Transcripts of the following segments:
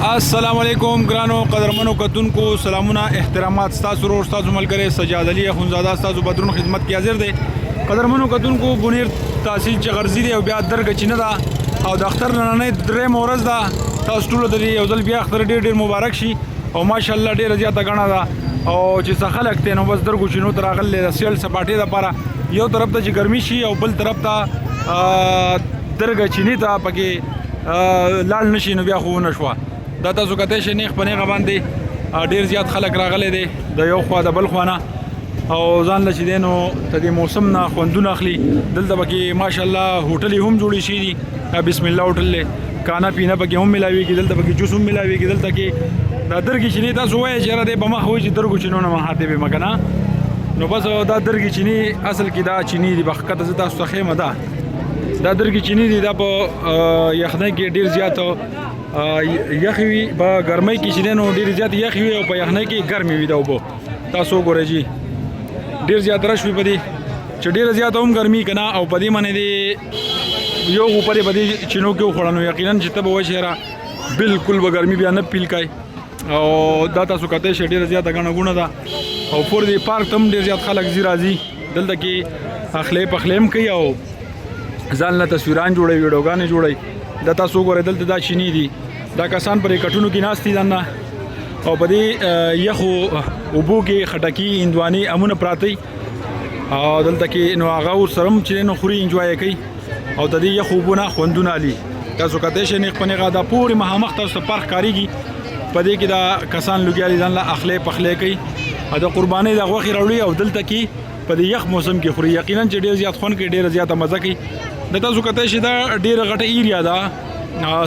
السلام علیکم ګرانو قدرمنو کتونکو سلامونه احترامات ستاسو ورور ستاسو ملګری سجاد علي اخونزاده ستاسو بدرون خدمت کې حاضر دی قدرمنو کتونکو بنیر تحصیل چغرزی دی او بیا درګ چینه ده او د اختر نننۍ درېم ورځ ده تاسو ټولو ته یو ځل بیا اختر ډېر مبارک شي او ماشاءالله ډېره زیاته ګڼه ده او چې څه خلک دی نو بس درګو چینو ته راغلي د سیل سپاټې دپاره یو طرف ته چې ګرمي شي او بل طرف ته درګ چینې ته پکې لاړ نه شي نو بیا خو ونه شوه دا تاسو کتای شئ نیغ په نیغه باندې ډېر زیات خلک راغلی دی د یو خوا د بل خوا نه او ځان له چې دی نو د دې موسم نه خوندونه اخلي دلته پکې ماشاءالله هوټلې هم جوړې شوي دي بسم الله هوټل دی کانا پینا پکې هم ملاویږي دلته پکې جوس هم ملاویږي دلته کې دا درګې چینې تاسو وایئ چې یاره دی به مخ وایي چې درګو چینو نه مهاتې به مه که نه نو بس دا درګې چینې اصل کې دا چینې دي به ښکته زه تاسو ته ښیم دا درګې چینې دي دا په یخنۍ کې ډېر زیات یخی وي په ګرمۍ کې چې دی نو ډېرې زیات یخی وي او په یخنۍ کې ګرمې وي دا اوبه تاسو وګورئ جي ډېر زیات رش وي په دې چې ډېره زیاته هم ګرمي که نه او په دې باندې دې یو غوپر یې په دې چینو کې وخوړه نو یقینا چې ته به وایې چې یاره بلکل به ګرمي بیا نه پیل کوي او دا تاسو کتای شئ ډېره زیاته ګڼه ګوڼه ده او پور دې پارک ته هم ډېر زیات خلک ځي راځي دلته کې اخلی پخلی هم کوي او ځان له تصویران جوړوي ویډیوګانې جوړوي دا تاسو وګورئ دلته دا چینې دي دا کسان پرې کټونو کې ناست دي ځان نه او په دې یخو اوبو کې خټکي هندوانې امونه پراته او دلته کې نو هغه ورسره هم چې نو خوري انجوای کوي او د دې یخو اوبو نه خوندونه علي تاسو کتای شئ نیغ په نیغه دا پورې مخامخ تاسو ته فرق ښکارېږي په دې کې دا کسان لوګیا دي ځان له اخلی پخلی کوي او د قربانۍ د غوښې راوړي او دلته کې په دې یخ موسم کې خوري یقینا چې ډېر زیات خوند کوي ډېره زیاته مزه کوي د تاسو کتای شئ دا ډېره غټه ایریا ده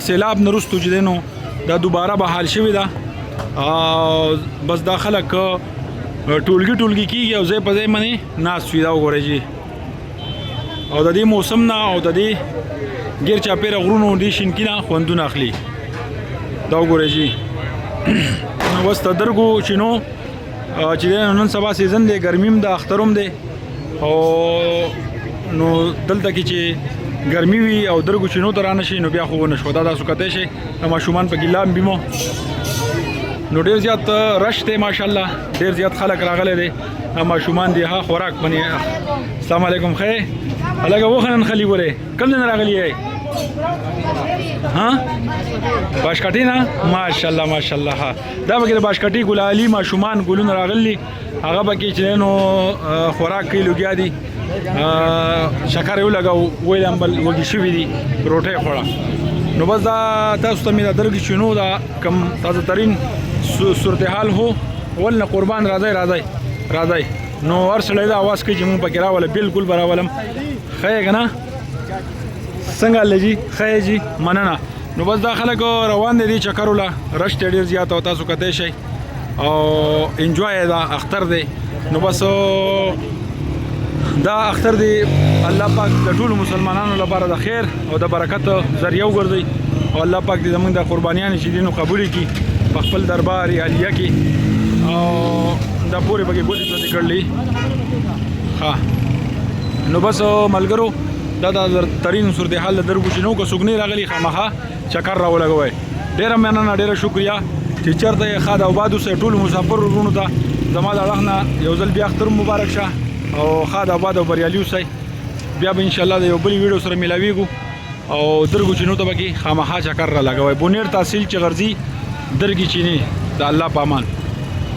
سیلاب نه وروستو چې دی نو دا دوباره بحال شوې ده بس دا خلک ټولګي کېږي او ځای په ځای باندې ناست وي دا وګورئ جي او د دې موسم نه او د دې ګیر چاپېره غرونو دې شینکي نه خوندونه اخلي دا وګورئ جي نو بس د درګو چینو چې دی نن سبا سیزن دی ګرمي هم ده اختر هم دی او نو دلته کې چې ګرمي وي او درګو چینو ته رانه شي نو بیا خو ونه شوه دا تاسو کتای شئ د ماشومان په کې لامبي مو نو ډېر زیات رش دی ماشاءالله ډېر زیات خلک راغلی دی ماشومان دي ها خوراک باندې السلام علیکم خیر هلکه وخنن خلی ولې کوم ځای نه راغلی یې ها باشکټي نه ماشاءالله ماشاءالله ها دا پکې د باشکټي ګلالي ماشومان ګلونه راغلي هغه پکې چې نو خوراک کوي لوګیا دي شکر یې ولګاو ویل هم بل وږي شوي دي روټۍ خوړه نو بس دا تاسو ته مې دا درګې چینو دا کم تازه ترین صورتحال هو ولنه قربان راځئ نو هر سړی دا اواز کوي چې مونږ پکې راولم بلکل به راولم ښه یې که نه څنګه حال جي ښه جي مننه نو بس دا خلک روان دي دې چکر وله رش دی ډېر زیات او تاسو کتای شئ او انجوای دا اختر دی نو بس دا اختر دی الله پاک د ټولو مسلمانانو لپاره د خیر او د برکت ذریعه وګرځوي او الله پاک دې زموږ د قربانیانې چې دي نو قبول کړي په خپل دربار عالیه کې او دا پورې پکې ګوتې پرتې کړلې ښه نو بس ملګرو دا د ترین صورتحال د درګو چینو که څوک نه راغلي خامخا چکر راولګوئ ډېره مننه ډېره شکریه چې چېرته یې ښاد او باد اوسئ ټولو مسافر وروڼو ته زما د اړخ نه یو ځل بیا اختر مبارک شه او ښاد آباد او بریالي اوسئ بیا به انشاءالله د یو بلې ویډیو سره میلاویږو او درګو چینو ته به کې خامخا چکر را لګوئ بنیر تحصیل چغرزي درګې چینې د الله په امان